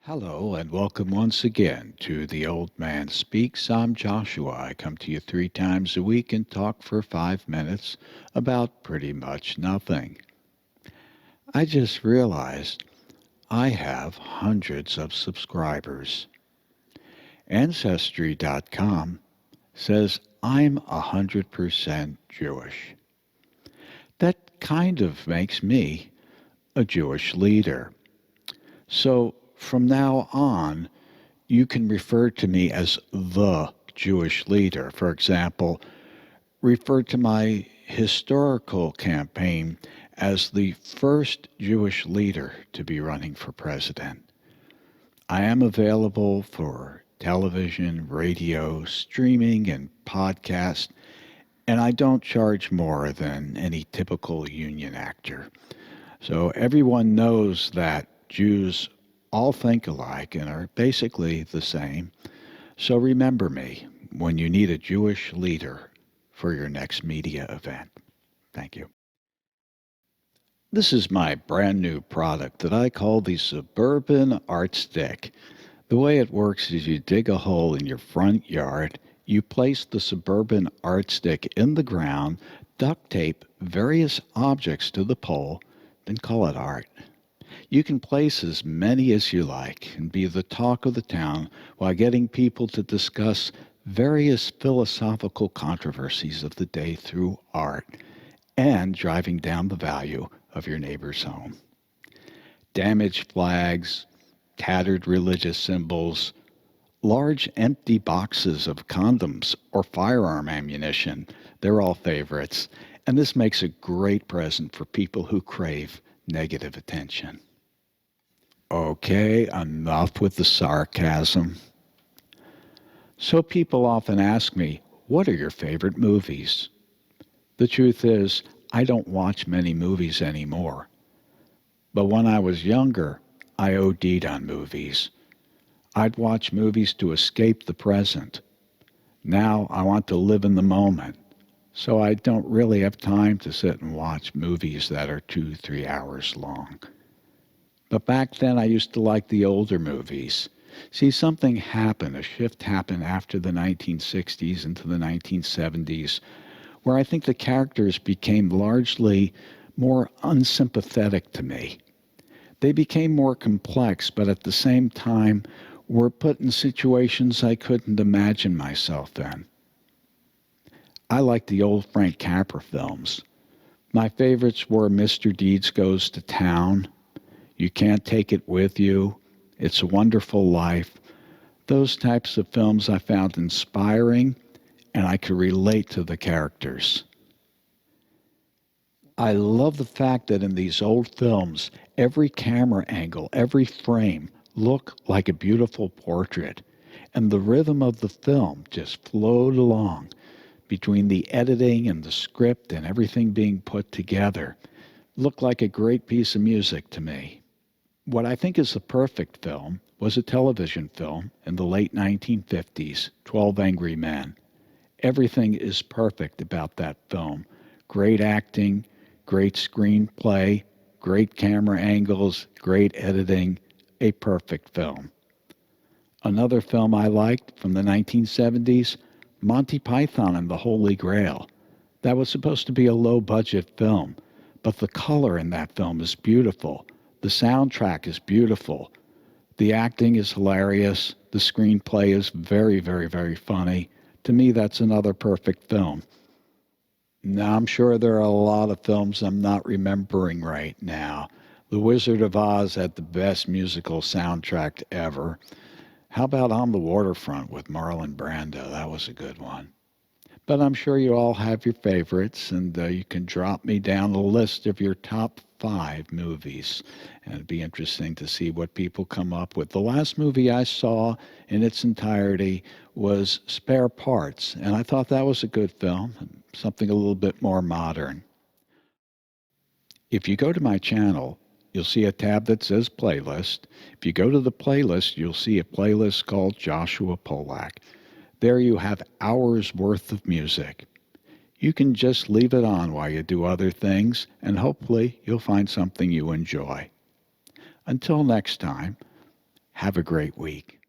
Hello and welcome once again to The Old Man Speaks. I'm Joshua. I come to you 3 times a week and talk for 5 minutes about pretty much nothing. I just realized I have hundreds of subscribers. Ancestry.com says I'm 100% Jewish. That kind of makes me a Jewish leader. So from now on, you can refer to me as the Jewish leader. For example, refer to my historical campaign as the first Jewish leader to be running for president. I am available for television, radio, streaming, and podcast, and I don't charge more than any typical union actor. So everyone knows that Jews all think alike and are basically the same. So remember me when you need a Jewish leader for your next media event. Thank you. This is my brand new product that I call the Suburban Art Stick. The way it works is you dig a hole in your front yard, you place the Suburban Art Stick in the ground, duct tape various objects to the pole, then call it art. You can place as many as you like and be the talk of the town while getting people to discuss various philosophical controversies of the day through art and driving down the value of your neighbor's home. Damaged flags, tattered religious symbols, large empty boxes of condoms or firearm ammunition, they're all favorites, and this makes a great present for people who crave negative attention. Okay, enough with the sarcasm. So people often ask me, what are your favorite movies? The truth is, I don't watch many movies anymore. But when I was younger, I OD'd on movies. I'd watch movies to escape the present. Now I want to live in the moment, so I don't really have time to sit and watch movies that are 2, 3 hours long. But back then I used to like the older movies. See, something happened, a shift happened after the 1960s into the 1970s, where I think the characters became largely more unsympathetic to me. They became more complex, but at the same time were put in situations I couldn't imagine myself in. I like the old Frank Capra films. My favorites were Mr. Deeds Goes to Town, You Can't Take It With You, It's a Wonderful Life. Those types of films I found inspiring, and I could relate to the characters. I love the fact that in these old films, every camera angle, every frame looked like a beautiful portrait, and the rhythm of the film just flowed along between the editing and the script and everything being put together. Looked like a great piece of music to me. What I think is the perfect film was a television film in the late 1950s, 12 Angry Men. Everything is perfect about that film. Great acting, great screenplay, great camera angles, great editing, a perfect film. Another film I liked from the 1970s, Monty Python and the Holy Grail. That was supposed to be a low-budget film, but the color in that film is beautiful. The soundtrack is beautiful. The acting is hilarious. The screenplay is very, very, very funny. To me, that's another perfect film. Now, I'm sure there are a lot of films I'm not remembering right now. The Wizard of Oz had the best musical soundtrack ever. How about On the Waterfront with Marlon Brando? That was a good one. But I'm sure you all have your favorites, and you can drop me down a list of your top 5 movies. And it'd be interesting to see what people come up with. The last movie I saw in its entirety was Spare Parts, and I thought that was a good film, something a little bit more modern. If you go to my channel, you'll see a tab that says Playlist. If you go to the playlist, you'll see a playlist called Joshua Polak. There you have hours worth of music. You can just leave it on while you do other things, and hopefully you'll find something you enjoy. Until next time, Have a great week.